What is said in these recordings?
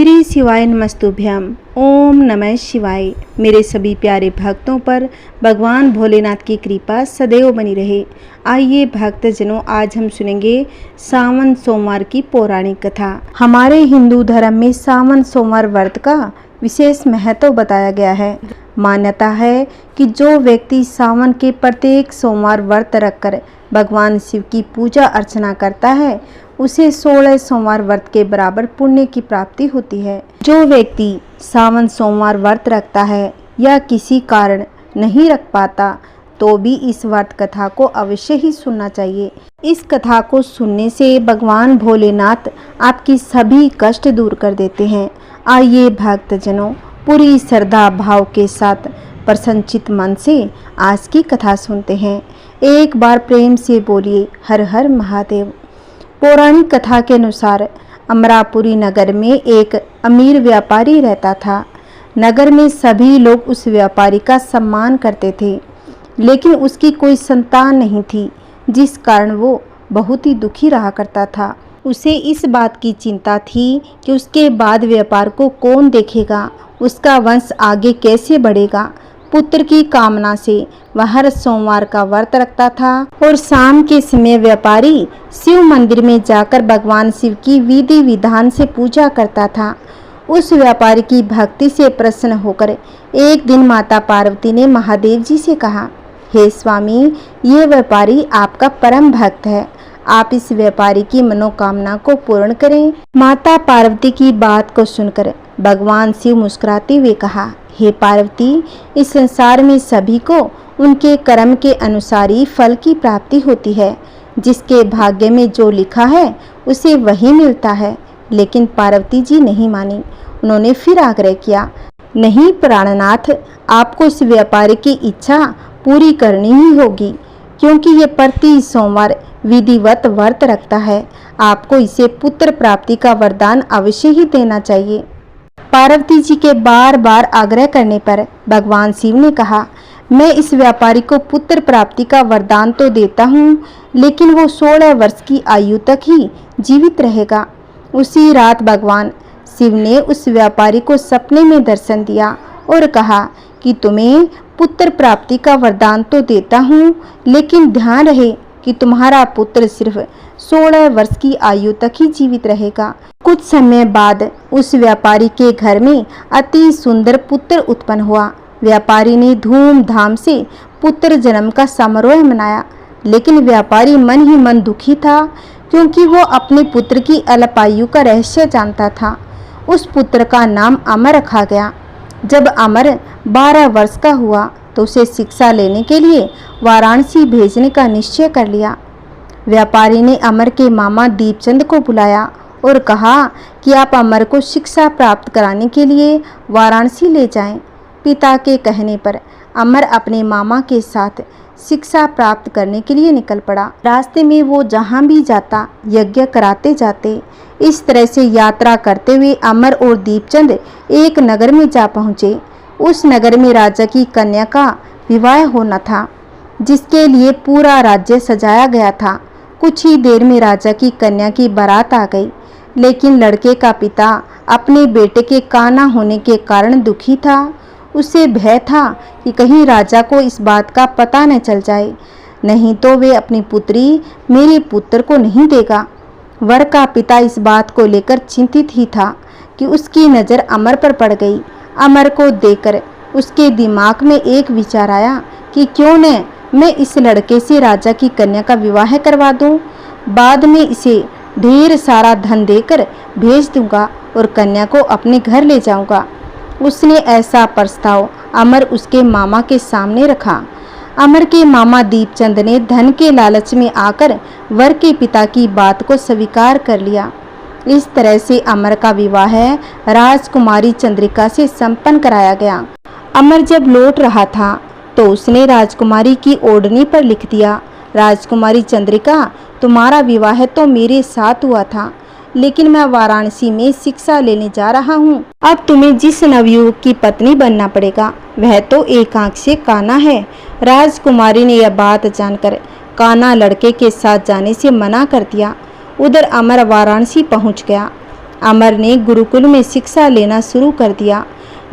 श्री शिवाय नमस्तुभ्यम। ओम नमः शिवाय। मेरे सभी प्यारे भक्तों पर भगवान भोलेनाथ की कृपा सदैव बनी रहे। आइए भक्तजनों, आज हम सुनेंगे सावन सोमवार की पौराणिक कथा। हमारे हिंदू धर्म में सावन सोमवार व्रत का विशेष महत्व बताया गया है। मान्यता है कि जो व्यक्ति सावन के प्रत्येक सोमवार व्रत रखकर भगवान शिव की पूजा अर्चना करता है, उसे 16 सोमवार व्रत के बराबर पुण्य की प्राप्ति होती है। जो व्यक्ति सावन सोमवार व्रत रखता है या किसी कारण नहीं रख पाता, तो भी इस व्रत कथा को अवश्य ही सुनना चाहिए। इस कथा को सुनने से भगवान भोलेनाथ आपकी सभी कष्ट दूर कर देते हैं। आइए भक्तजनों, पूरी श्रद्धा भाव के साथ प्रसन्नचित मन से आज की कथा सुनते हैं। एक बार प्रेम से बोलिए हर हर महादेव। पौराणिक कथा के अनुसार अमरापुरी नगर में एक अमीर व्यापारी रहता था। नगर में सभी लोग उस व्यापारी का सम्मान करते थे, लेकिन उसकी कोई संतान नहीं थी, जिस कारण वो बहुत ही दुखी रहा करता था। उसे इस बात की चिंता थी कि उसके बाद व्यापार को कौन देखेगा, उसका वंश आगे कैसे बढ़ेगा। पुत्र की कामना से वह हर सोमवार का व्रत रखता था और शाम के समय व्यापारी शिव मंदिर में जाकर भगवान शिव की विधि विधान से पूजा करता था। उस व्यापारी की भक्ति से प्रसन्न होकर एक दिन माता पार्वती ने महादेव जी से कहा, हे स्वामी, ये व्यापारी आपका परम भक्त है, आप इस व्यापारी की मनोकामना को पूर्ण करें। माता पार्वती की बात को सुनकर भगवान शिव मुस्कुराते हुए कहा, हे पार्वती, इस संसार में सभी को उनके कर्म के अनुसार ही फल की प्राप्ति होती है। जिसके भाग्य में जो लिखा है उसे वही मिलता है। लेकिन पार्वती जी नहीं मानी। उन्होंने फिर आग्रह किया, नहीं प्राणनाथ, आपको इस व्यापारी की इच्छा पूरी करनी ही होगी, क्योंकि ये प्रति सोमवार विधिवत व्रत रखता है। आपको इसे पुत्र प्राप्ति का वरदान अवश्य ही देना चाहिए। पार्वती जी के बार बार आग्रह करने पर भगवान शिव ने कहा, मैं इस व्यापारी को पुत्र प्राप्ति का वरदान तो देता हूँ, लेकिन वो 16 वर्ष की आयु तक ही जीवित रहेगा। उसी रात भगवान शिव ने उस व्यापारी को सपने में दर्शन दिया और कहा कि तुम्हें पुत्र प्राप्ति का वरदान तो देता हूँ, लेकिन ध्यान रहे कि तुम्हारा पुत्र सिर्फ 16 वर्ष की आयु तक ही जीवित रहेगा। कुछ समय बाद उस व्यापारी के घर में अति सुंदर पुत्र उत्पन्न हुआ। व्यापारी ने धूमधाम से पुत्र जन्म का समारोह मनाया, लेकिन व्यापारी मन ही मन दुखी था, क्योंकि वो अपने पुत्र की अल्पायु का रहस्य जानता था। उस पुत्र का नाम अमर रखा गया। जब अमर 12 वर्ष का हुआ तो उसे शिक्षा लेने के लिए वाराणसी भेजने का निश्चय कर लिया। व्यापारी ने अमर के मामा दीपचंद को बुलाया और कहा कि आप अमर को शिक्षा प्राप्त कराने के लिए वाराणसी ले जाएं। पिता के कहने पर अमर अपने मामा के साथ शिक्षा प्राप्त करने के लिए निकल पड़ा। रास्ते में वो जहाँ भी जाता यज्ञ कराते जाते। इस तरह से यात्रा करते हुए अमर और दीपचंद एक नगर में जा पहुँचे। उस नगर में राजा की कन्या का विवाह होना था, जिसके लिए पूरा राज्य सजाया गया था। कुछ ही देर में राजा की कन्या की बारात आ गई, लेकिन लड़के का पिता अपने बेटे के काना होने के कारण दुखी था। उसे भय था कि कहीं राजा को इस बात का पता न चल जाए, नहीं तो वे अपनी पुत्री मेरे पुत्र को नहीं देगा। वर का पिता इस बात को लेकर चिंतित ही था कि उसकी नज़र अमर पर पड़ गई। अमर को देखकर उसके दिमाग में एक विचार आया कि क्यों न मैं इस लड़के से राजा की कन्या का विवाह करवा दूं। बाद में इसे ढेर सारा धन देकर भेज दूंगा और कन्या को अपने घर ले जाऊंगा। उसने ऐसा प्रस्ताव अमर उसके मामा के सामने रखा। अमर के मामा दीपचंद ने धन के लालच में आकर वर के पिता की बात को स्वीकार कर लिया। इस तरह से अमर का विवाह राजकुमारी चंद्रिका से संपन्न कराया गया। अमर जब लौट रहा था तो उसने राजकुमारी की ओढ़नी पर लिख दिया, राजकुमारी चंद्रिका, तुम्हारा विवाह तो मेरे साथ हुआ था, लेकिन मैं वाराणसी में शिक्षा लेने जा रहा हूँ। अब तुम्हें जिस नवयुवक की पत्नी बनना पड़ेगा वह तो एक आंख से काना है। राजकुमारी ने यह बात जानकर काना लड़के के साथ जाने से मना कर दिया। उधर अमर वाराणसी पहुँच गया। अमर ने गुरुकुल में शिक्षा लेना शुरू कर दिया।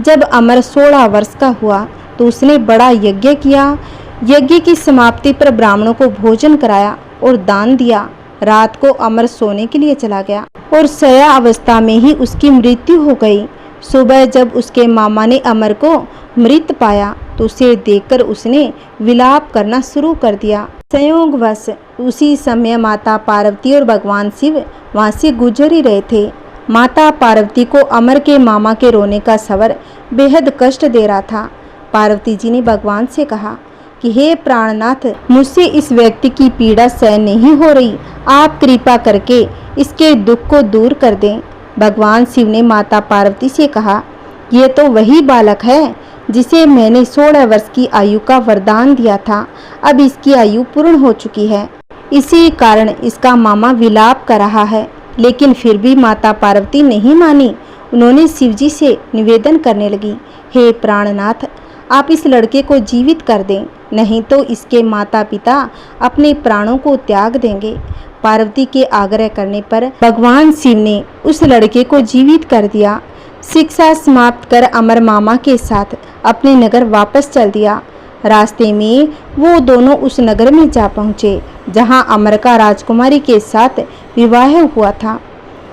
जब अमर 16 वर्ष का हुआ तो उसने बड़ा यज्ञ किया। यज्ञ की समाप्ति पर ब्राह्मणों को भोजन कराया और दान दिया। रात को अमर सोने के लिए चला गया और शय्या अवस्था में ही उसकी मृत्यु हो गई। सुबह जब उसके मामा ने अमर को मृत पाया तो उसे देखकर उसने विलाप करना शुरू कर दिया। संयोगवश उसी समय माता पार्वती और भगवान शिव वहां से गुजर ही रहे थे। माता पार्वती को अमर के मामा के रोने का स्वर बेहद कष्ट दे रहा था। पार्वती जी ने भगवान से कहा कि हे प्राणनाथ, मुझसे इस व्यक्ति की पीड़ा सहन नहीं हो रही, आप कृपा करके इसके दुख को दूर कर दें। भगवान शिव ने माता पार्वती से कहा, ये तो वही बालक है जिसे मैंने 16 वर्ष की आयु का वरदान दिया था। अब इसकी आयु पूर्ण हो चुकी है, इसी कारण इसका मामा विलाप कर रहा है। लेकिन फिर भी माता पार्वती नहीं मानी। उन्होंने शिवजी से निवेदन करने लगी, हे प्राणनाथ, आप इस लड़के को जीवित कर दें, नहीं तो इसके माता पिता अपने प्राणों को त्याग देंगे। पार्वती के आग्रह करने पर भगवान शिव ने उस लड़के को जीवित कर दिया। शिक्षा समाप्त कर अमर मामा के साथ अपने नगर वापस चल दिया। रास्ते में वो दोनों उस नगर में जा पहुँचे जहाँ अमर का राजकुमारी के साथ विवाह हुआ था।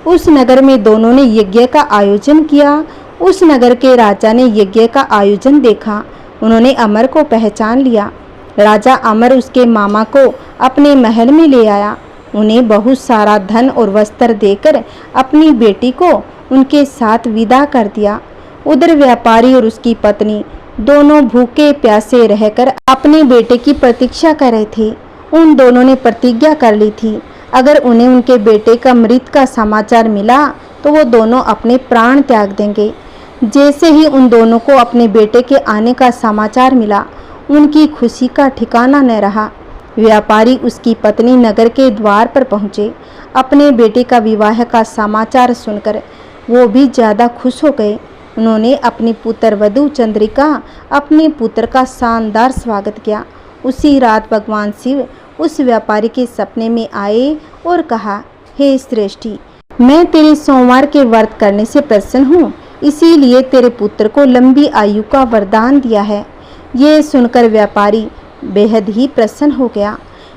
उस नगर में दोनों ने यज्ञ का आयोजन किया। उस नगर के राजा ने यज्ञ का आयोजन देखा। उन्होंने अमर को पहचान लिया। राजा अमर उसके मामा को अपने महल में ले आया। उन्हें बहुत सारा धन और वस्त्र देकर अपनी बेटी को उनके साथ विदा कर दिया। उधर व्यापारी और उसकी पत्नी दोनों भूखे प्यासे रहकर अपने बेटे की प्रतीक्षा कर रहे थे। उन दोनों ने प्रतिज्ञा कर ली थी, अगर उन्हें उनके बेटे का मृत का समाचार मिला तो वो दोनों अपने प्राण त्याग देंगे। जैसे ही उन दोनों को अपने बेटे के आने का समाचार मिला, उनकी खुशी का ठिकाना न रहा। व्यापारी उसकी पत्नी नगर के द्वार पर पहुँचे। अपने बेटे का विवाह का समाचार सुनकर वो भी ज़्यादा खुश हो गए। उन्होंने अपनी पुत्र वधू चंद्रिका अपने पुत्र का शानदार स्वागत किया। उसी रात भगवान शिव उस व्यापारी के सपने में आए और कहा, हे श्रेष्ठी, मैं तेरे सोमवार के व्रत करने से प्रसन्न हूँ, इसीलिए तेरे पुत्र को लंबी आयु का वरदान दिया है। ये सुनकर व्यापारी बेहद ही प्रसन्न हो गया।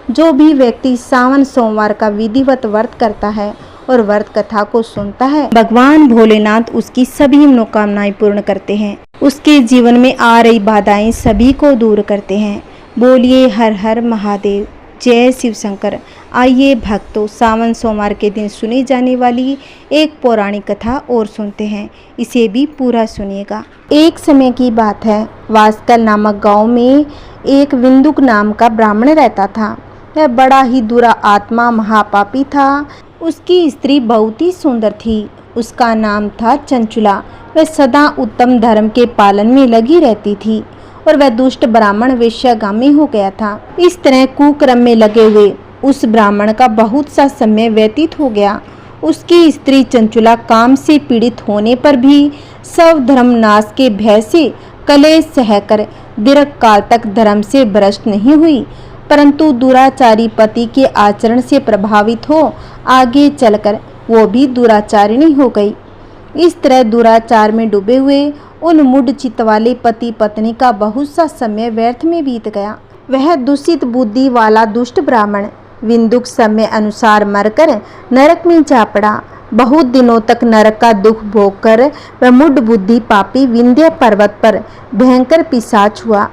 जो भी व्यक्ति सावन सोमवार का विधिवत व्रत करता है और व्रत कथा को सुनता है, भगवान भोलेनाथ उसकी सभी मनोकामनाएं पूर्ण करते हैं। उसके जीवन में आ रही बाधाएं सभी को दूर करते हैं। बोलिए हर हर महादेव, जय शिव शंकर। आइए भक्तों, सावन सोमवार के दिन सुनी जाने वाली एक पौराणिक कथा और सुनते हैं, इसे भी पूरा सुनिएगा। एक समय की बात है, वास्कल नामक गांव में एक विंदुक नाम का ब्राह्मण रहता था। वह बड़ा ही बुरा आत्मा महापापी था। उसकी स्त्री बहुत ही सुंदर थी। उसका नाम था चंचुला। वह सदा उत्तम धर्म के पालन में लगी रहती थी और वह दुष्ट ब्राह्मण वेश्यागामी हो गया था। इस तरह कुकर्म में लगे हुए उस ब्राह्मण का बहुत सा समय व्यतीत हो गया। उसकी स्त्री चंचुला काम से पीड़ित होने पर भी सब धर्म नाश के भय से कलेश सहकर दीर्घ काल तक धर्म से भ्रष्ट नहीं हुई, परंतु दुराचारी पति के आचरण से प्रभावित हो आगे चलकर वो भी दुराचारिणी हो गई। इस तरह दुराचार में डूबे हुए उन मूढ़ चित्त वाले पति पत्नी का बहुत सा समय व्यर्थ में बीत गया। वह दूषित बुद्धि वाला दुष्ट ब्राह्मण विंदुक समय अनुसार मरकर नरक में जा पड़ा। बहुत दिनों तक नरक का दुख भोग कर वह मूढ़ बुद्धि पापी विंध्य पर्वत पर भयंकर पिशाच हुआ।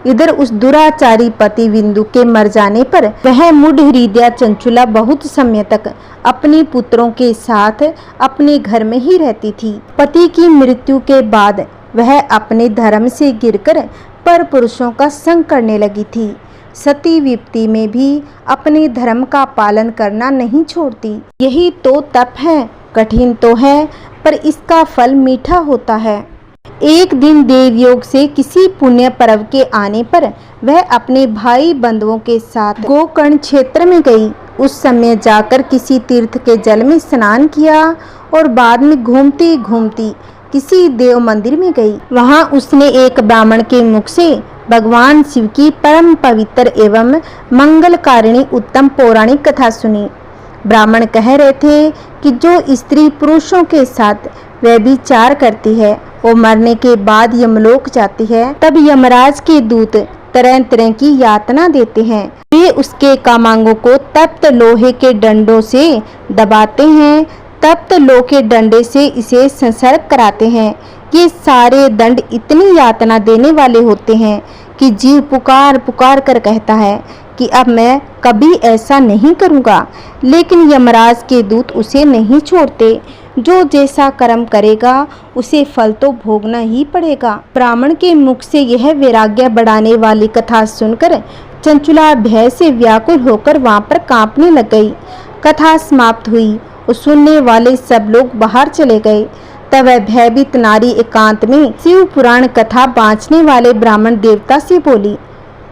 इधर उस दुराचारी पति विंदु के मर जाने पर वह मूढ़ हृदया चंचुला बहुत समय तक अपने पुत्रों के साथ अपने घर में ही रहती थी। पति की मृत्यु के बाद वह अपने धर्म से गिरकर पर पुरुषों का संग करने लगी थी। सती विपत्ति में भी अपने धर्म का पालन करना नहीं छोड़ती। यही तो तप है, कठिन तो है पर इसका फल मीठा होता है। एक दिन देवयोग से किसी पुण्य पर्व के आने पर वह अपने भाई बंधुओं के साथ गोकर्ण क्षेत्र में गई। उस समय जाकर किसी तीर्थ के जल में स्नान किया और बाद में घूमती घूमती किसी देव मंदिर में गई। वहां उसने एक ब्राह्मण के मुख से भगवान शिव की परम पवित्र एवं मंगलकारिणी उत्तम पौराणिक कथा सुनी। ब्राह्मण कह रहे थे कि जो स्त्री पुरुषों के साथ व्यभिचार करती है वो मरने के बाद यमलोक जाती है। तब यमराज के दूत तरह तरह की यातना देते हैं। वे उसके कामांगों को तप्त लोहे के डंडों से दबाते हैं, तप्त लोहे के डंडे से इसे संसर्ग कराते हैं। ये सारे दंड इतनी यातना देने वाले होते हैं कि जीव पुकार पुकार कर कहता है कि अब मैं कभी ऐसा नहीं करूँगा, लेकिन यमराज के दूत उसे नहीं छोड़ते। जो जैसा कर्म करेगा उसे फल तो भोगना ही पड़ेगा। ब्राह्मण के मुख से यह वैराग्य बढ़ाने वाली कथा सुनकर चंचुला भय से व्याकुल होकर वहां पर कांपने लग गई। कथा समाप्त हुई और सुनने वाले सब लोग बाहर चले गए। तब वह भयभीत नारी एकांत में शिव पुराण कथा बाँचने वाले ब्राह्मण देवता से बोली।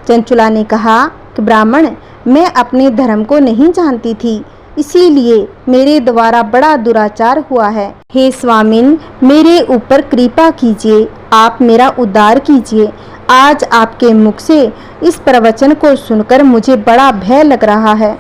चंचुला ने कहा कि ब्राह्मण, मैं अपने धर्म को नहीं जानती थी, इसीलिए मेरे द्वारा बड़ा दुराचार हुआ है। हे स्वामिन, मेरे ऊपर कृपा कीजिए, आप मेरा उद्धार कीजिए। आज आपके मुख से इस प्रवचन को सुनकर मुझे बड़ा भय लग रहा है।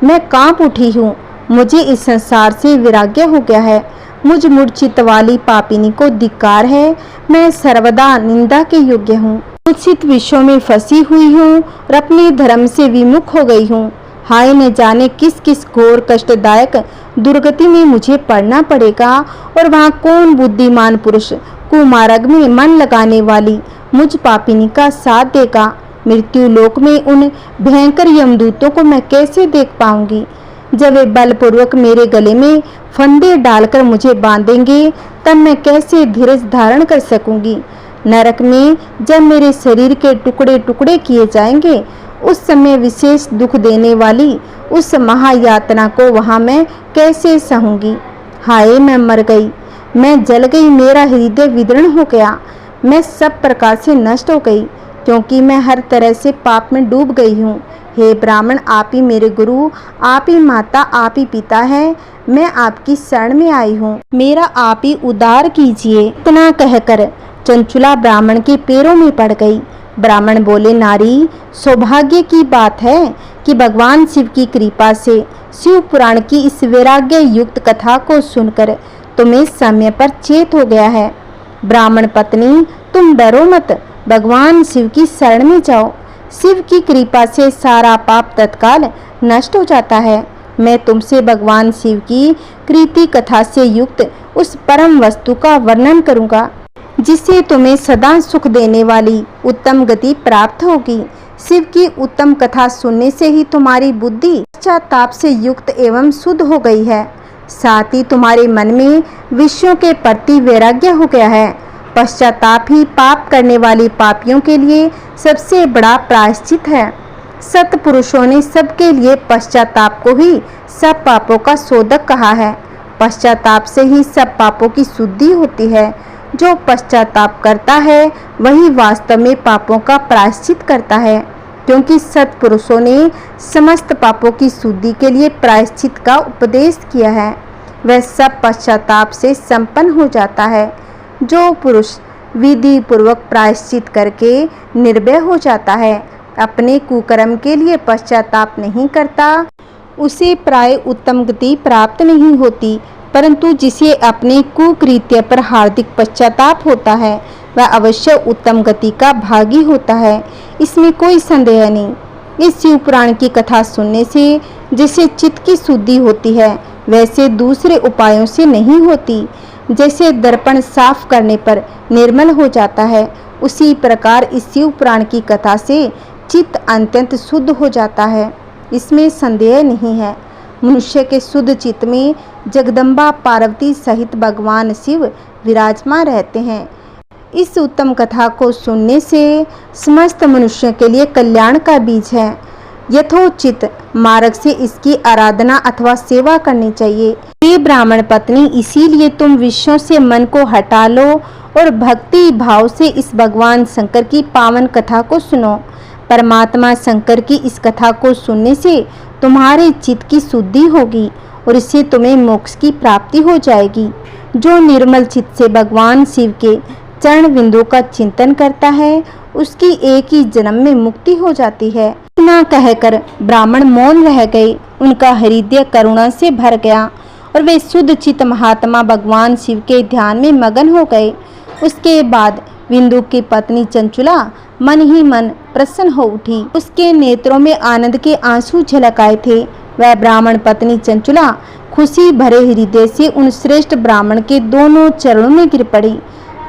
मैं कांप उठी हूँ। मुझे इस संसार से वैराग्य हो गया है। मुझ मूर्छित वाली पापिनी को धिक्कार है। मैं सर्वदा निंदा के योग्य हूँ। कुत्सित विषयों में फंसी हुई हूँ और अपने धर्म से विमुख हो गई हूँ। हाय, न जाने किस किस घोर कष्टदायक दुर्गति में मुझे पड़ना पड़ेगा और वहाँ कौन बुद्धिमान पुरुष कुमार्ग में मन लगाने वाली मुझ पापिनी का साथ देगा। मृत्यु लोक में उन भयंकर यमदूतों को मैं कैसे देख पाऊंगी। जब वे बलपूर्वक मेरे गले में फंदे डालकर मुझे बांधेंगे तब मैं कैसे धीरज धारण कर सकूंगी। नरक में जब मेरे शरीर के टुकड़े टुकड़े किए जाएंगे उस समय विशेष दुख देने वाली उस महायातना को वहां मैं कैसे सहूंगी। हाय, मैं मर गई, मैं जल गई, मेरा हृदय विदीर्ण हो गया, मैं सब प्रकार से नष्ट हो गई, क्योंकि मैं हर तरह से पाप में डूब गई हूँ। हे ब्राह्मण, आप ही मेरे गुरु, आप ही माता, आप ही पिता है। मैं आपकी शरण में आई हूँ, मेरा आप ही उद्धार कीजिए। इतना कहकर चंचुला ब्राह्मण के पैरों में पड़ गई। ब्राह्मण बोले, नारी, सौभाग्य की बात है कि भगवान शिव की कृपा से शिव पुराण की इस वैराग्य युक्त कथा को सुनकर तुम्हें समय पर चेत हो गया है। ब्राह्मण पत्नी, तुम डरो मत, भगवान शिव की शरण में जाओ। शिव की कृपा से सारा पाप तत्काल नष्ट हो जाता है। मैं तुमसे भगवान शिव की कृति कथा से युक्त उस परम वस्तु का वर्णन करूंगा जिससे तुम्हें सदा सुख देने वाली उत्तम गति प्राप्त होगी। शिव की उत्तम कथा सुनने से ही तुम्हारी बुद्धि पश्चाताप से युक्त एवं शुद्ध हो गई है। साथ ही तुम्हारे मन में विषयों के प्रति वैराग्य हो गया है। पश्चाताप ही पाप करने वाली पापियों के लिए सबसे बड़ा प्रायश्चित है। सत्पुरुषों ने सबके लिए पश्चाताप को ही सब पापों का शोधक कहा है। पश्चाताप से ही सब पापों की शुद्धि होती है। जो पश्चाताप करता है वही वास्तव में पापों का प्रायश्चित करता है, क्योंकि सत्पुरुषों ने समस्त पापों की शुद्धि के लिए प्रायश्चित का उपदेश किया है। वह सब पश्चाताप से संपन्न हो जाता है। जो पुरुष विधि पूर्वक प्रायश्चित करके निर्भय हो जाता है, अपने कुकर्म के लिए पश्चाताप नहीं करता, उसे प्राय उत्तम गति प्राप्त नहीं होती, परंतु जिसे अपने कुकृत्य पर हार्दिक पश्चाताप होता है वह अवश्य उत्तम गति का भागी होता है। इसमें कोई संदेह नहीं। इस शिव पुराण की कथा सुनने से जैसे चित्त की शुद्धि होती है वैसे दूसरे उपायों से नहीं होती। जैसे दर्पण साफ करने पर निर्मल हो जाता है, उसी प्रकार इस शिव पुराण की कथा से चित्त अत्यंत शुद्ध हो जाता है। इसमें संदेह नहीं है। मनुष्य के शुद्ध चित्त में जगदम्बा पार्वती सहित भगवान शिव विराजमान रहते हैं। इस उत्तम कथा को सुनने से समस्त मनुष्यों के लिए कल्याण का बीज है। यथोचित मार्ग से इसकी आराधना अथवा सेवा करनी चाहिए। हे ब्राह्मण पत्नी, इसीलिए तुम विषयों से मन को हटा लो और भक्ति भाव से इस भगवान शंकर की पावन कथा को सुनो। परमात्मा शंकर की इस कथा को सुनने से तुम्हारे चित्त की शुद्धि होगी और इससे तुम्हें मोक्ष की प्राप्ति हो जाएगी। जो निर्मल चित्त से भगवान शिव के चरण बिंदु का चिंतन करता है उसकी एक ही जन्म में मुक्ति हो जाती है। इतना कहकर ब्राह्मण मौन रह गए। उनका हृदय करुणा से भर गया और वे शुद्ध चित्त महात्मा भगवान शिव के ध्यान में मगन हो गए। उसके बाद विंदु की पत्नी चंचुला मन ही मन प्रसन्न हो उठी। उसके नेत्रों में आनंद के आंसू झलक आए थे। वह ब्राह्मण पत्नी चंचुला खुशी भरे हृदय से उन श्रेष्ठ ब्राह्मण के दोनों चरणों में गिर पड़ी,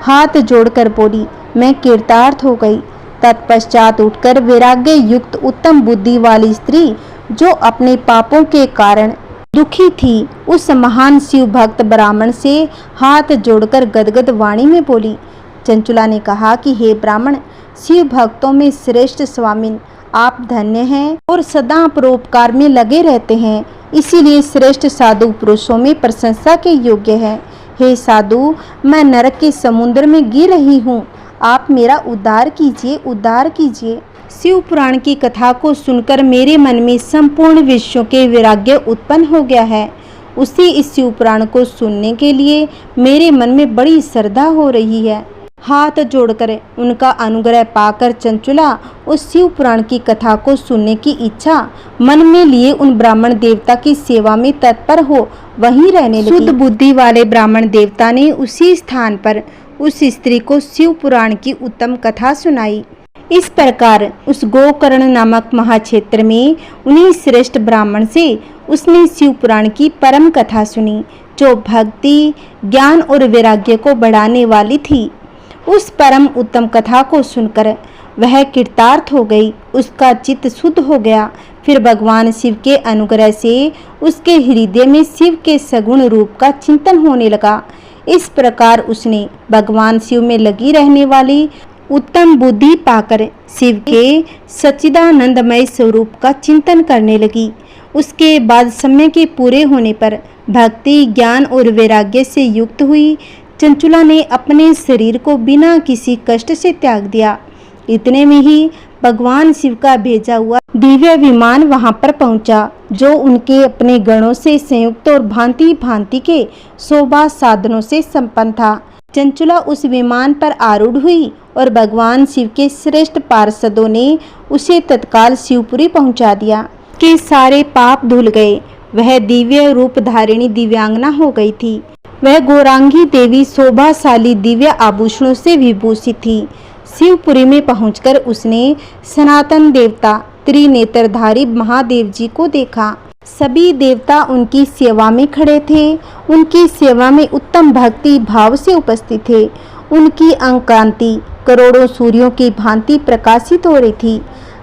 हाथ जोड़कर बोली, मैं कृतार्थ हो गई। तत्पश्चात उठकर वैराग्य युक्त उत्तम बुद्धि वाली स्त्री जो अपने पापों के कारण दुखी थी, उस महान शिव भक्त ब्राह्मण से हाथ जोड़कर गदगद वाणी में बोली। चंचुला ने कहा कि हे ब्राह्मण, शिव भक्तों में श्रेष्ठ स्वामिन, आप धन्य हैं और सदा परोपकार में लगे रहते हैं, इसीलिए श्रेष्ठ साधु पुरुषों में प्रशंसा के योग्य है। हे साधु, मैं नरक के समुद्र में गिर रही हूँ, आप मेरा उद्धार कीजिए, उद्धार कीजिए। शिव पुराण की कथा को सुनकर मेरे मन में संपूर्ण विश्व के वैराग्य उत्पन्न हो गया है। उसी इस शिव पुराण को सुनने के लिए मेरे मन में बड़ी श्रद्धा हो रही है। हाथ जोड़कर उनका अनुग्रह पाकर चंचुला उस शिव पुराण की कथा को सुनने की इच्छा मन में लिए उन ब्राह्मण देवता की सेवा में तत्पर हो वहीं रहने लगी। शुद्ध बुद्धि वाले ब्राह्मण देवता ने उसी स्थान पर उस स्त्री को शिव पुराण की उत्तम कथा सुनाई। इस प्रकार उस गोकर्ण नामक महाक्षेत्र में उन्हीं श्रेष्ठ ब्राह्मण से उसने शिव पुराण की परम कथा सुनी, जो भक्ति, ज्ञान और वैराग्य को बढ़ाने वाली थी। उस परम उत्तम कथा को सुनकर वह कृतार्थ हो गई, उसका चित्त शुद्ध हो गया। फिर भगवान शिव के अनुग्रह से उसके हृदय में शिव के सगुण रूप का चिंतन होने लगा। इस प्रकार उसने भगवान शिव में लगी रहने वाली उत्तम बुद्धि पाकर शिव के सच्चिदानंदमय स्वरूप का चिंतन करने लगी। उसके बाद समय के पूरे होने पर भक्ति, ज्ञान और वैराग्य से युक्त हुई चंचुला ने अपने शरीर को बिना किसी कष्ट से त्याग दिया। इतने में ही भगवान शिव का भेजा हुआ दिव्य विमान वहां पर पहुंचा, जो उनके अपने गणों से संयुक्त और भांति भांति के शोभा साधनों से संपन्न था। चंचुला उस विमान पर आरूढ़ हुई और भगवान शिव के श्रेष्ठ पार्षदों ने उसे तत्काल शिवपुरी पहुंचा दिया। के सारे पाप धुल गए। वह दिव्य रूप धारिणी दिव्यांगना हो गई थी। वह गौरांगी देवी शोभाशाली दिव्य आभूषणों से विभूषित थी। शिवपुरी में पहुंचकर उसने सनातन देवता त्रिनेत्रधारी महादेव जी को देखा। सभी देवता उनकी सेवा में खड़े थे। उनकी सेवा में उत्तम भक्ति भाव से उपस्थित थे। उनकी अंगकांति करोड़ों सूर्यों की भांति प्रकाशित हो रही थी।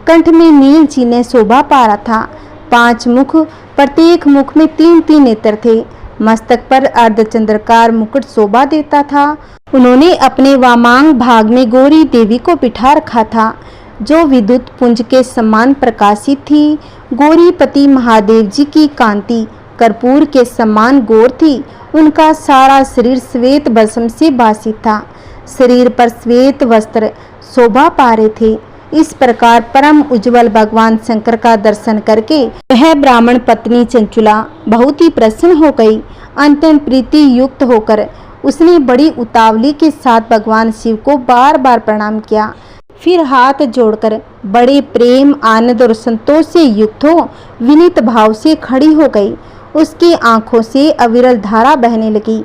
कंठ में नील चिन्ह शोभा पा रहा था। 5 मुख, प्रत्येक मुख में 3-3 नेत्र थे। मस्तक पर अर्धचंद्राकार मुकुट शोभा देता था। उन्होंने अपने वामांग भाग में गौरी देवी को बिठा रखा था, जो विद्युत पुंज के समान प्रकाशित थी। गौरीपति महादेव जी की कांति कर्पूर के समान गौर थी। उनका सारा शरीर श्वेत भस्म से भासित था। शरीर पर श्वेत वस्त्र शोभा पा रहे थे। इस प्रकार परम उज्जवल भगवान शंकर का दर्शन करके वह ब्राह्मण पत्नी चंचुला बहुत ही प्रसन्न हो गई। अत्यंत प्रीति युक्त होकर उसने बड़ी उतावली के साथ भगवान शिव को बार बार प्रणाम किया। फिर हाथ जोड़कर बड़े प्रेम, आनंद और संतोष से युक्त हो विनीत भाव से खड़ी हो गई। उसकी आंखों से अविरल धारा बहने लगी।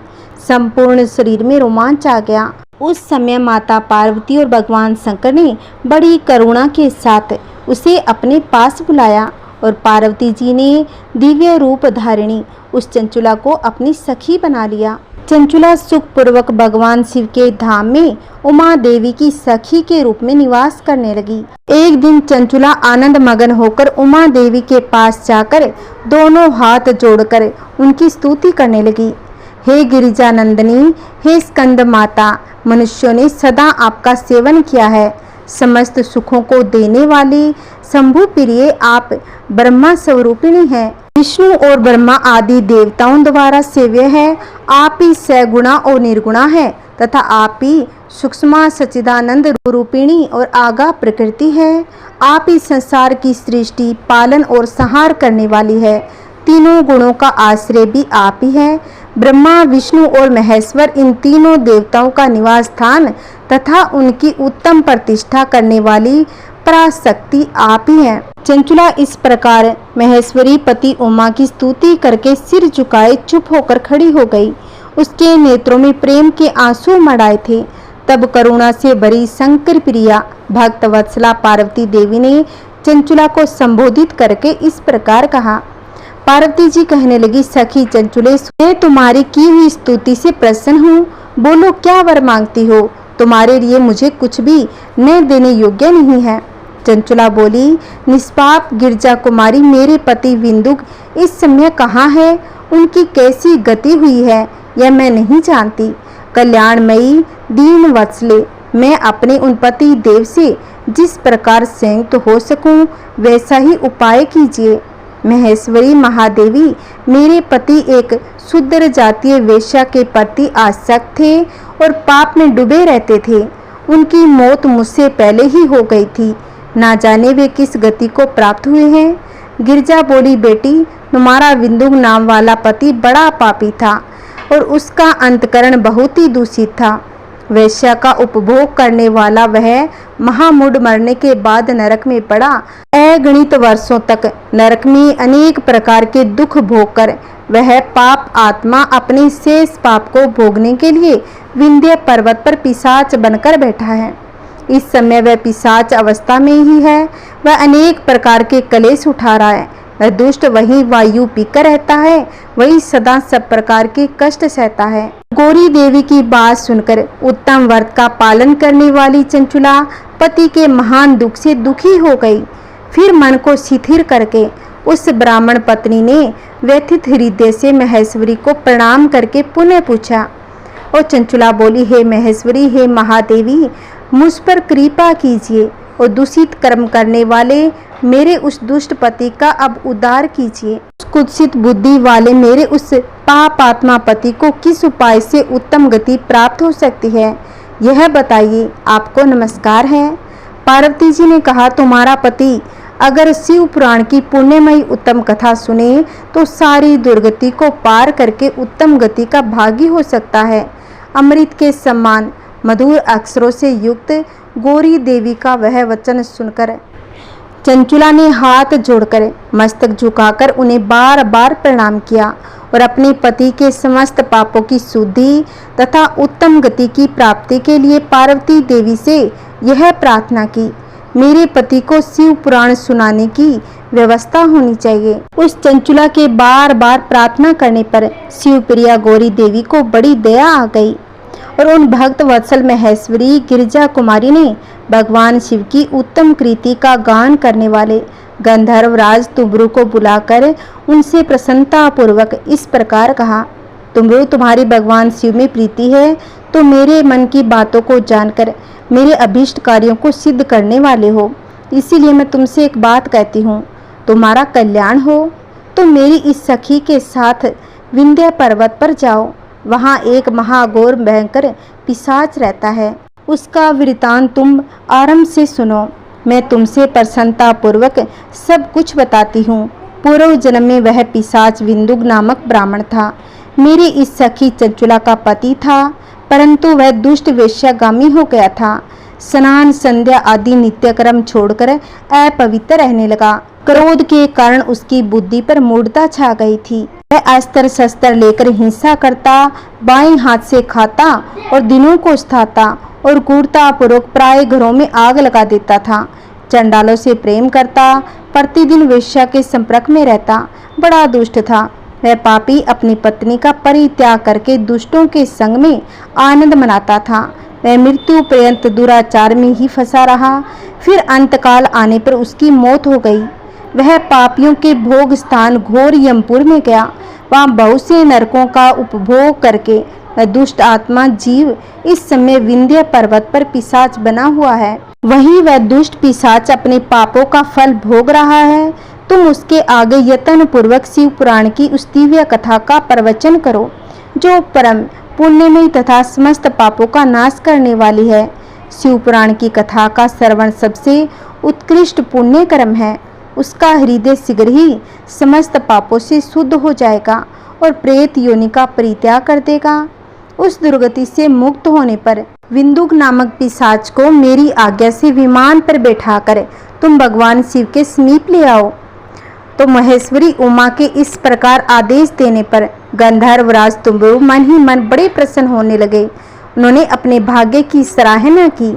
संपूर्ण शरीर में रोमांच आ गया। उस समय माता पार्वती और भगवान शंकर ने बड़ी करुणा के साथ उसे अपने पास बुलाया और पार्वती जी ने दिव्य रूप धारिणी उस चंचुला को अपनी सखी बना लिया। चंचुला सुखपूर्वक भगवान शिव के धाम में उमा देवी की सखी के रूप में निवास करने लगी। एक दिन चंचुला आनंद मगन होकर उमा देवी के पास जाकर दोनों हाथ जोड़कर उनकी स्तुति करने लगी। हे गिरिजानंदिनी, हे स्कंद माता, मनुष्यों ने सदा आपका सेवन किया है। समस्त सुखों को देने वाली शंभु प्रिय आप ब्रह्मा स्वरूपिणी हैं। विष्णु और ब्रह्मा आदि देवताओं द्वारा सेव्य है। आप ही सगुणा और निर्गुणा है तथा आप ही सूक्ष्म सच्चिदानंद रूपिणी और आगा प्रकृति है। आप ही संसार की सृष्टि, पालन और संहार करने वाली है। तीनों गुणों का आश्रय भी आप ही है। ब्रह्मा, विष्णु और महेश्वर इन तीनों देवताओं का निवास स्थान तथा उनकी उत्तम प्रतिष्ठा करने वाली पराशक्ति आप ही हैं। चंचुला इस प्रकार महेश्वरी पति उमा की स्तुति करके सिर झुकाए चुप होकर खड़ी हो गई। उसके नेत्रों में प्रेम के आंसू मढ़ाए थे। तब करुणा से भरी शंकर प्रिया भक्त वत्सला पार्वती देवी ने चंचुला को संबोधित करके इस प्रकार कहा। पार्वती जी कहने लगी, सखी चंचुले, मैं तुम्हारी की हुई स्तुति से प्रसन्न हूँ। बोलो क्या वर मांगती हो? तुम्हारे लिए मुझे कुछ भी न देने योग्य नहीं है। चंचुला बोली, निष्पाप गिरजा कुमारी, मेरे पति विंदुक इस समय कहाँ है? उनकी कैसी गति हुई है यह मैं नहीं जानती। कल्याणमयी दीन वत्सले, मैं अपने उन पति देव से जिस प्रकार संयुक्त हो सकूं वैसा ही उपाय कीजिए। महेश्वरी महादेवी, मेरे पति एक शूद्र जातीय वेश्या के प्रति आसक्त थे और पाप में डूबे रहते थे। उनकी मौत मुझसे पहले ही हो गई थी। ना जाने वे किस गति को प्राप्त हुए हैं। गिरजा बोली, बेटी, तुम्हारा विंदुक नाम वाला पति बड़ा पापी था और उसका अंतकरण बहुत ही दूषित था। वेश्या का उपभोग करने वाला वह महामूढ़ मरने के बाद नरक में पड़ा। अगणित वर्षों तक नरक में अनेक प्रकार के दुख भोगकर वह पाप आत्मा अपने शेष पाप को भोगने के लिए विंध्य पर्वत पर पिशाच बनकर बैठा है। इस समय वह पिशाच अवस्था में ही है। वह अनेक प्रकार के कलेश उठा रहा है। वह दुष्ट वही वायु पीकर रहता है, वही सदा सब प्रकार के कष्ट सहता है। गौरी देवी की बात सुनकर उत्तम व्रत का पालन करने वाली चंचुला पति के महान दुख से दुखी हो गई। फिर मन को शिथिल करके उस ब्राह्मण पत्नी ने व्यथित हृदय से महेश्वरी को प्रणाम करके पुनः पूछा। और चंचुला बोली, हे महेश्वरी, हे महादेवी, मुझ पर कृपा कीजिए और दूषित कर्म करने वाले मेरे उस दुष्ट पति का अब उद्धार कीजिए। कुत्सित बुद्धि वाले मेरे उस पापात्मा पति को किस उपाय से उत्तम गति प्राप्त हो सकती है, यह बताइए। आपको नमस्कार है। पार्वती जी ने कहा, तुम्हारा पति अगर शिव पुराण की पुण्यमयी उत्तम कथा सुने तो सारी दुर्गति को पार करके उत्तम गति का भागी हो सकता है। अमृत के समान मधुर अक्षरों से युक्त गौरी देवी का वह वचन सुनकर चंचुला ने हाथ जोड़कर मस्तक झुकाकर उन्हें बार बार प्रणाम किया और अपने पति के समस्त पापों की शुद्धि तथा उत्तम गति की प्राप्ति के लिए पार्वती देवी से यह प्रार्थना की, मेरे पति को शिव पुराण सुनाने की व्यवस्था होनी चाहिए। उस चंचुला के बार बार प्रार्थना करने पर शिवप्रिया गौरी देवी को बड़ी दया आ गई और उन भक्त वत्सल महेश्वरी गिरजा कुमारी ने भगवान शिव की उत्तम कृति का गान करने वाले गंधर्व राज तुमरु को बुलाकर उनसे प्रसन्नता पूर्वक इस प्रकार कहा, तुमरु, तुम्हारी भगवान शिव में प्रीति है तो मेरे मन की बातों को जानकर मेरे अभीष्ट कार्यों को सिद्ध करने वाले हो। इसीलिए मैं तुमसे एक बात कहती हूँ, तुम्हारा कल्याण हो तो मेरी इस सखी के साथ विंध्य पर्वत पर जाओ। वहाँ एक महाघोर भयंकर पिशाच रहता है। उसका वृतांत तुम आरंभ से सुनो। मैं तुमसे प्रसन्नता पूर्वक सब कुछ बताती हूँ। पूर्व जन्म में वह पिशाच विंदुक नामक ब्राह्मण था। मेरी इस सखी चंचुला का पति था, परंतु वह दुष्ट वेश्यागामी हो गया था। स्नान संध्या आदि नित्यक्रम छोड़कर अपवित्र रहने लगा। क्रोध के कारण उसकी बुद्धि पर मूढ़ता छा गई थी। वह अस्त्र शस्त्र लेकर हिंसा करता, बाएं हाथ से खाता और दिनों को स्थाता और क्रूरता पूर्वक प्राय घरों में आग लगा देता था। चंडालों से प्रेम करता, प्रतिदिन वेश्या के संपर्क में रहता, बड़ा दुष्ट था। वह पापी अपनी पत्नी का परित्याग करके दुष्टों के संग में आनंद मनाता था। वह मृत्यु पर्यंत दुराचार में ही फंसा रहा। फिर अंतकाल आने पर उसकी मौत हो गई। वह पापियों के भोग स्थान घोर यमपुर में गया। वहाँ बहुत से नरकों का उपभोग करके वह दुष्ट आत्मा जीव इस समय विंध्य पर्वत पर पिशाच बना हुआ है। वही वह दुष्ट पिशाच अपने पापों का फल भोग रहा है। तुम उसके आगे यत्न पूर्वक शिव पुराण की उस दिव्य कथा का प्रवचन करो, जो परम पुण्यमयी तथा समस्त पापों का नाश करने वाली है। शिव पुराण की कथा का श्रवण सबसे उत्कृष्ट पुण्य कर्म है। उसका हृदय शीघ्र ही समस्त पापों से शुद्ध हो जाएगा और प्रेत योनि का परित्याग कर देगा। उस दुर्गति से मुक्त होने पर विंदुक नामक पिशाच को मेरी आज्ञा से विमान पर बैठाकर तुम भगवान शिव के समीप ले आओ। तो महेश्वरी उमा के इस प्रकार आदेश देने पर गंधर्वराज तुम्बरु मन ही मन बड़े प्रसन्न होने लगे। उन्होंने अपने भाग्य की सराहना की।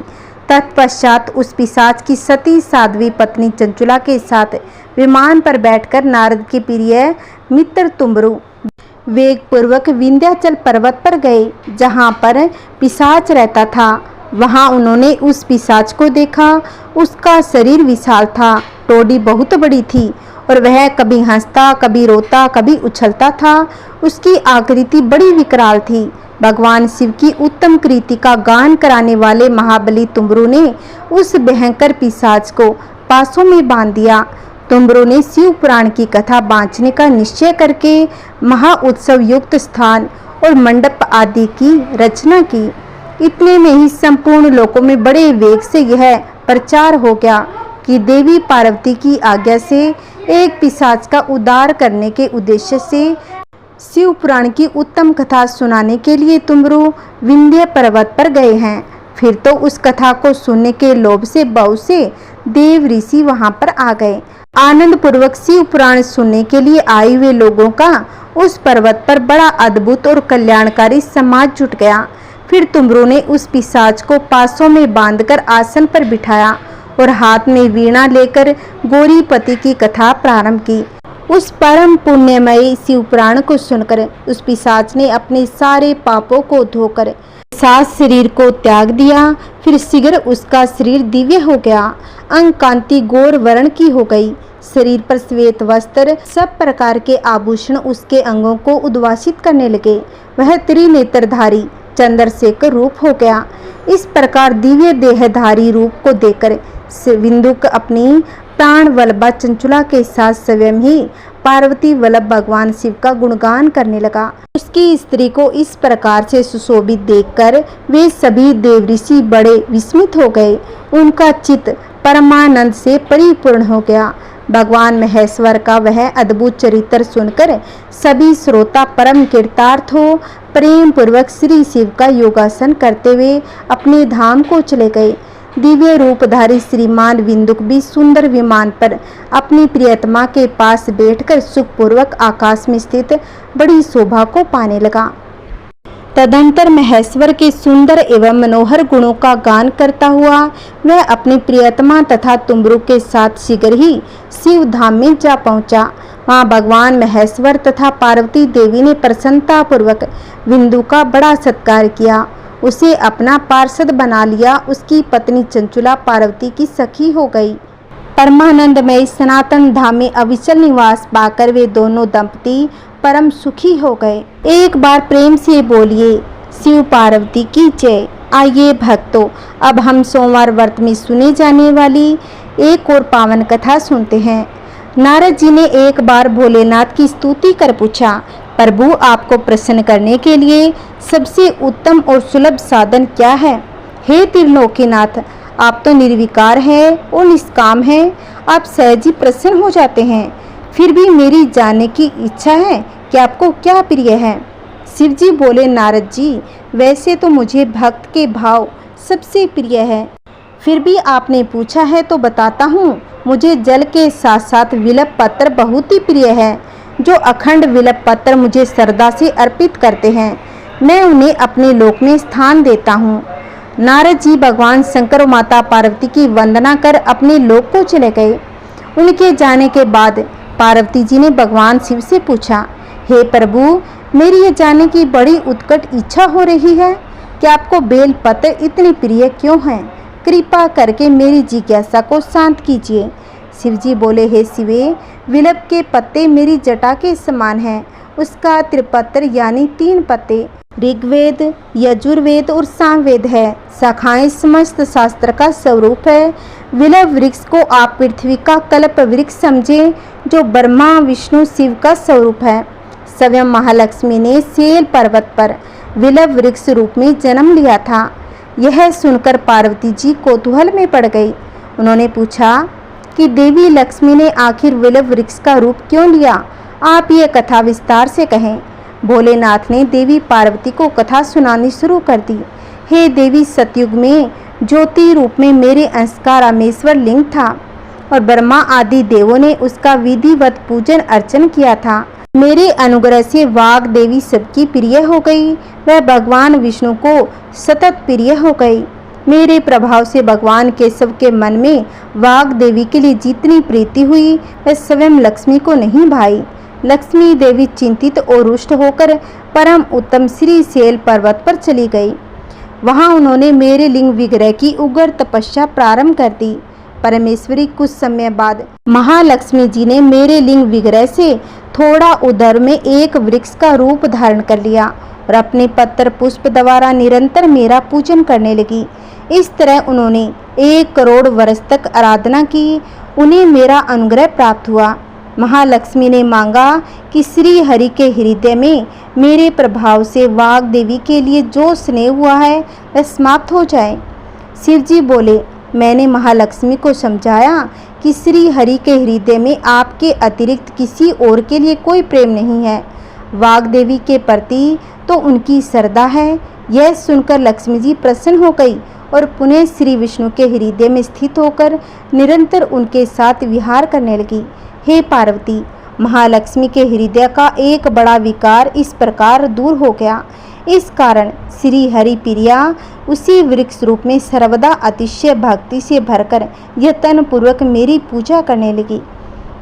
तत्पश्चात उस पिशाच की सती साध्वी पत्नी चंचुला के साथ विमान पर बैठकर नारद के प्रिय मित्र तुम्बरु वेग पूर्वक विंध्याचल पर्वत पर गए, जहाँ पर पिशाच रहता था। वहाँ उन्होंने उस पिशाच को देखा। उसका शरीर विशाल था, टोडी बहुत बड़ी थी और वह कभी हंसता, कभी रोता, कभी उछलता था। उसकी आकृति बड़ी विकराल थी। भगवान शिव की उत्तम कृति का गान कराने वाले महाबली तुम्बरु ने उस भयंकर पिशाच को पासों में बांध दिया। तुम्बरु ने शिव पुराण की कथा बांचने का निश्चय करके महाउत्सव युक्त स्थान और मंडप आदि की रचना की। इतने में ही संपूर्ण लोकों में बड़े वेग से यह प्रचार हो गया कि देवी पार्वती की आज्ञा से एक पिशाच का उद्धार करने के उद्देश्य से शिव पुराण की उत्तम कथा सुनाने के लिए तुम्बरु विंध्य पर्वत पर गए हैं। फिर तो उस कथा को सुनने के लोभ से बहुत से देव ऋषि वहां पर आ गए। आनंद पूर्वक शिव पुराण सुनने के लिए आए हुए लोगों का उस पर्वत पर बड़ा अद्भुत और कल्याणकारी समाज जुट गया। फिर तुम्बरु ने उस पिशाच को पासों में बांधकर आसन पर बिठाया और हाथ में वीणा लेकर गौरीपति की कथा प्रारंभ की। उस परम पुण्यमयी शिव पुराण को सुनकर उस पिशाच ने अपने सारे पापों को धोकर सास शरीर को त्याग दिया। फिर शीघ्र उसका शरीर दिव्य हो गया। अंग कांति गौर वर्ण की हो गई। शरीर पर श्वेत वस्त्र, सब प्रकार के आभूषण उसके अंगों को उद्वासित करने लगे। वह त्रिनेत्रधारी चंद्रशेखर रूप हो गया। इस प्रकार दिव्य देहधारी रूप को देखकर विंदुक अपनी प्राण वल्लभा चंचुला के साथ स्वयं ही पार्वती वल्लभ भगवान शिव का गुणगान करने लगा। उसकी स्त्री को इस प्रकार से सुशोभित देखकर वे सभी देव ऋषि बड़े विस्मित हो गए। उनका चित्त परमानंद से परिपूर्ण हो गया। भगवान महेश्वर का वह अद्भुत चरित्र सुनकर सभी श्रोता परम कृतार्थ हो प्रेम पूर्वक श्री शिव का योगासन करते हुए अपने धाम को चले गए। दिव्य रूपधारी श्रीमान विंदुक भी सुंदर विमान पर अपनी प्रियतमा के पास बैठकर सुखपूर्वक आकाश में स्थित बड़ी शोभा को पाने लगा। तदंतर महेश्वर के सुंदर एवं मनोहर गुणों का गान करता हुआ वह अपनी प्रियतमा तथा तुम्बरु के साथ शीघ्र ही शिव धाम में जा पहुंचा। वहाँ भगवान महेश्वर तथा पार्वती देवी ने प्रसन्नता पूर्वक विंदु का बड़ा सत्कार किया। उसे अपना पार्षद बना लिया। उसकी पत्नी चंचुला पार्वती की सखी हो गई। परमानंदमय सनातन धाम में अविचल निवास पाकर वे दोनों दंपति परम सुखी हो गए। एक बार प्रेम से बोलिए शिव पार्वती की जय। आइए भक्तों, अब हम सोमवार व्रत में सुने जाने वाली एक और पावन कथा सुनते हैं। नारद जी ने एक बार भोलेनाथ की स्तुति कर पूछा, प्रभु आपको प्रसन्न करने के लिए सबसे उत्तम और सुलभ साधन क्या है? हे त्रिलोकीनाथ, आप तो निर्विकार हैं और निष्काम हैं। आप सहज ही प्रसन्न हो जाते हैं। फिर भी मेरी जानने की इच्छा है कि आपको क्या प्रिय है। शिव जी बोले, नारद जी, वैसे तो मुझे भक्त के भाव सबसे प्रिय है, फिर भी आपने पूछा है तो बताता हूँ। मुझे जल के साथ साथ विलप पत्र बहुत ही प्रिय है। जो अखंड विलप पत्र मुझे श्रद्धा से अर्पित करते हैं, मैं उन्हें अपने लोक में स्थान देता हूँ। नारद जी भगवान शंकर और माता पार्वती की वंदना कर अपने लोक को चले गए। उनके जाने के बाद पार्वती जी ने भगवान शिव से पूछा, हे प्रभु, मेरी ये जानने की बड़ी उत्कट इच्छा हो रही है कि आपको बेल पत्र इतने प्रिय क्यों हैं? कृपा करके मेरी जिज्ञासा को शांत कीजिए। शिव जी बोले, हे शिवे, विलप के पत्ते मेरी जटा के समान हैं। उसका त्रिपत्र यानी 3 पत्ते ऋग्वेद, यजुर्वेद और सामवेद है। शाखाएं समस्त शास्त्र का स्वरूप है। विलप वृक्ष को आप पृथ्वी का कल्प वृक्ष समझे, जो ब्रह्मा विष्णु शिव का स्वरूप है। स्वयं महालक्ष्मी ने सेल पर्वत पर विलप वृक्ष रूप में जन्म लिया था। यह सुनकर पार्वती जी कौतूहल में पड़ गई। उन्होंने पूछा कि देवी लक्ष्मी ने आखिर विलप वृक्ष का रूप क्यों लिया? आप ये कथा विस्तार से कहें। भोलेनाथ ने देवी पार्वती को कथा सुनानी शुरू कर दी। हे देवी, सतयुग में ज्योति रूप में मेरे अंश का रामेश्वर लिंग था और ब्रह्मा आदि देवों ने उसका विधिवत पूजन अर्चन किया था। मेरे अनुग्रह से वाग देवी सबकी प्रिय हो गई। वह भगवान विष्णु को सतत प्रिय हो गई। मेरे प्रभाव से भगवान केशव के मन में वाग देवी के लिए जितनी प्रीति हुई वह स्वयं लक्ष्मी को नहीं भाई। लक्ष्मी देवी चिंतित और रुष्ट होकर परम उत्तम श्री शैल पर्वत पर चली गई। वहां उन्होंने मेरे लिंग विग्रह की उग्र तपस्या प्रारंभ कर दी। परमेश्वरी कुछ समय बाद महालक्ष्मी जी ने मेरे लिंग विग्रह से थोड़ा उधर में एक वृक्ष का रूप धारण कर लिया और अपने पत्र पुष्प द्वारा निरंतर मेरा पूजन करने लगी। इस तरह उन्होंने 1 करोड़ वर्ष तक आराधना की। उन्हें मेरा अनुग्रह प्राप्त हुआ। महालक्ष्मी ने मांगा कि श्री हरि के हृदय में मेरे प्रभाव से वाग देवी के लिए जो स्नेह हुआ है वह समाप्त हो जाए। शिव जी बोले, मैंने महालक्ष्मी को समझाया कि श्री हरि के हृदय में आपके अतिरिक्त किसी और के लिए कोई प्रेम नहीं है। वाग देवी के प्रति तो उनकी श्रद्धा है। यह सुनकर लक्ष्मी जी प्रसन्न हो गई और पुनः श्री विष्णु के हृदय में स्थित होकर निरंतर उनके साथ विहार करने लगी। हे पार्वती, महालक्ष्मी के हृदय का एक बड़ा विकार इस प्रकार दूर हो गया। इस कारण श्री हरि प्रिया उसी वृक्ष रूप में सर्वदा अतिशय भक्ति से भरकर यत्न पूर्वक मेरी पूजा करने लगी।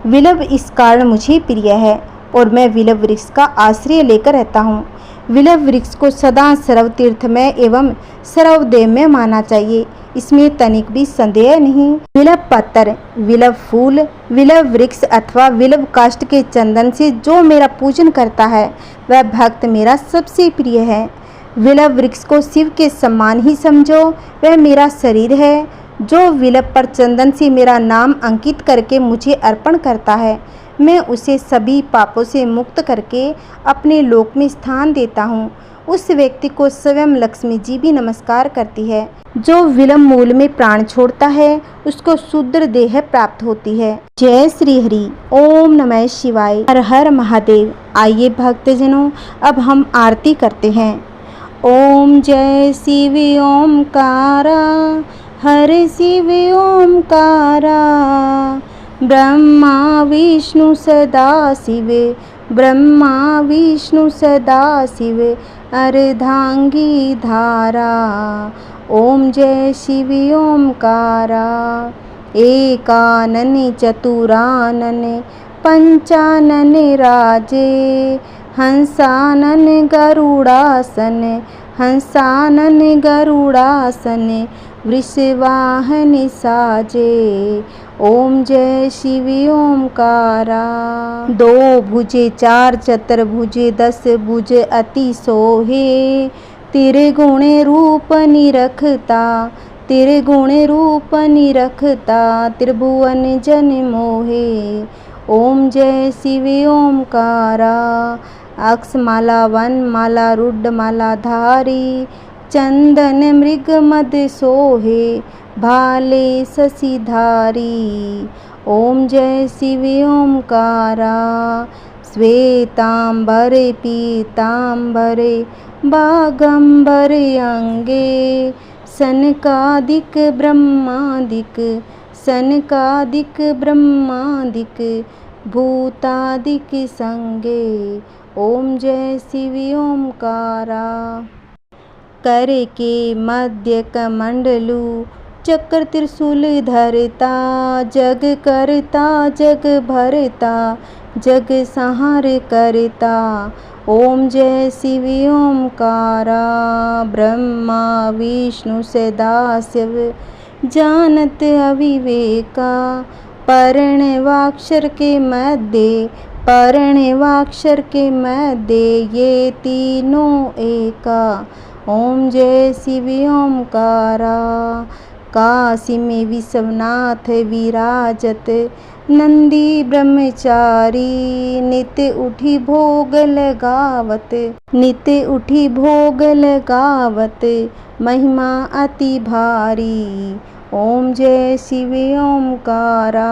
विलव इस कारण मुझे प्रिय है और मैं विलव वृक्ष का आश्रय लेकर रहता हूँ। विलव वृक्ष को सदा सर्व तीर्थमय एवं सर्वदेवमय माना चाहिए, इसमें तनिक भी संदेह नहीं। विलव पत्र, विलव फूल, विलव वृक्ष अथवा विलव काष्ठ के चंदन से जो मेरा पूजन करता है वह भक्त मेरा सबसे प्रिय है। विलव वृक्ष को शिव के समान ही समझो, वह मेरा शरीर है। जो विलव पर चंदन से मेरा नाम अंकित करके मुझे अर्पण करता है, मैं उसे सभी पापों से मुक्त करके अपने लोक में स्थान देता हूँ। उस व्यक्ति को स्वयं लक्ष्मी जी भी नमस्कार करती है। जो विलव मूल में प्राण छोड़ता है उसको शूद्र देह प्राप्त होती है। जय श्री हरि। ओम नमः शिवाय। हर हर महादेव। आइए भक्तजनों, अब हम आरती करते हैं। ओम जय शिव ओमकारा, हर शिव ओमकारा, ब्रह्मा विष्णु सदा शिव, ब्रह्मा विष्णु सदा शिव, अर्धांगी धारा। ओम जय शिव ओमकारा, एकानन चतुरानन पंचानन राजे, हंसानन गरुड़ासन, हंसानन गरुड़ासन, वृषवाहन साजे। ओम जय शिव ओमकारा। 2 भुजे 4 चतुर्भुजे 10 भुज अति सोहे, तेरे गुणे रूप निरखता, तेरे गुणे रूप निरखता, त्रिभुवन जन मोहे। ओम जय शिव ओमकारा। अक्षमाला वनमाला रुद्रमाला धारी, चंदन मृग मद सोहे, भाले शशिधारी। ओम जय शिव ओमकारा। श्वेतांबरे पीतांबरे बागंबरे अंगे, सनकादिक ब्रह्मादिक, सनकादिक ब्रह्मादिक, भूतादिक संगे। ओम जय शिव ओमकारा। कर के मध्य कमंडलू, चक्र त्रिशूल धरता, जग करता जग भरता, जग संहार करता। ओम जय शिव ओमकारा। ब्रह्मा विष्णु सदाशिव, जानत अविवेका, पर्णवाक्षर के मध्य, पर्णवाक्षर के मध्य, ये तीनों एका। ओम जय शिव ओमकारा। काशी में विश्वनाथ विराजत, नंदी ब्रह्मचारी, नित्य उठी भोग लगावत, नित्य उठी भोग लगावत, महिमा अति भारी। ओम जय शिव ओमकारा,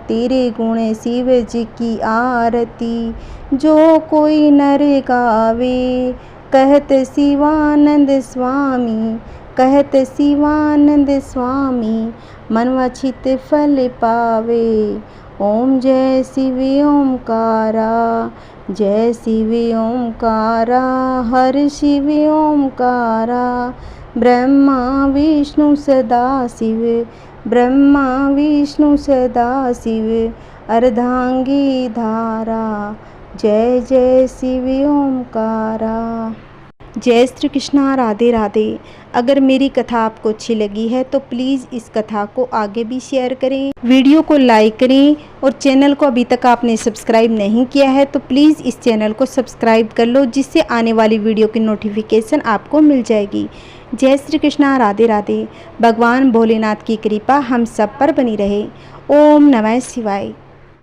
तेरे गुण शिव जी की आरती। जो कोई नर गावे, कहत शिवानंद स्वामी, कहत शिवानंद स्वामी, मनवांछित फल पावे। ओम जय शिव ओमकारा, जय शिव ओमकारा, हर शिव ओमकारा। ब्रह्मा विष्णु सदा शिव, ब्रह्मा विष्णु सदा शिव, अर्धांगी धारा। जय जय शिव ओमकारा। जय श्री कृष्णा, राधे राधे। अगर मेरी कथा आपको अच्छी लगी है तो प्लीज़ इस कथा को आगे भी शेयर करें, वीडियो को लाइक करें और चैनल को अभी तक आपने सब्सक्राइब नहीं किया है तो प्लीज़ इस चैनल को सब्सक्राइब कर लो, जिससे आने वाली वीडियो की नोटिफिकेशन आपको मिल जाएगी। जय श्री कृष्णा, राधे राधे। भगवान भोलेनाथ की कृपा हम सब पर बनी रहे। ओम नमः शिवाय।